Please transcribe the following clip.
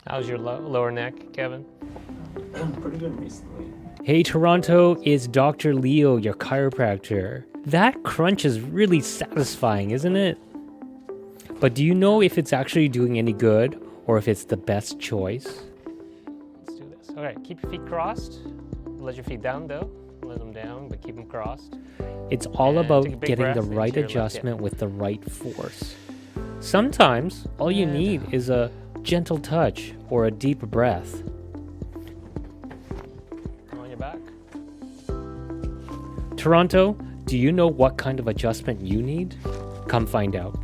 How's your lower neck, Kevin? Pretty good recently. Hey Toronto, it's Dr. Leo, your chiropractor. That crunch is really satisfying, isn't it? But do you know if it's actually doing any good or if it's the best choice? Let's do this. Okay, keep your feet crossed. Let your feet down though. Let them down, but keep them crossed. It's all And take a about big getting breath the into right your left hip. adjustment with the right force. Sometimes all you need is a gentle touch or a deep breath. On your back. Toronto, do you know what kind of adjustment you need? Come find out.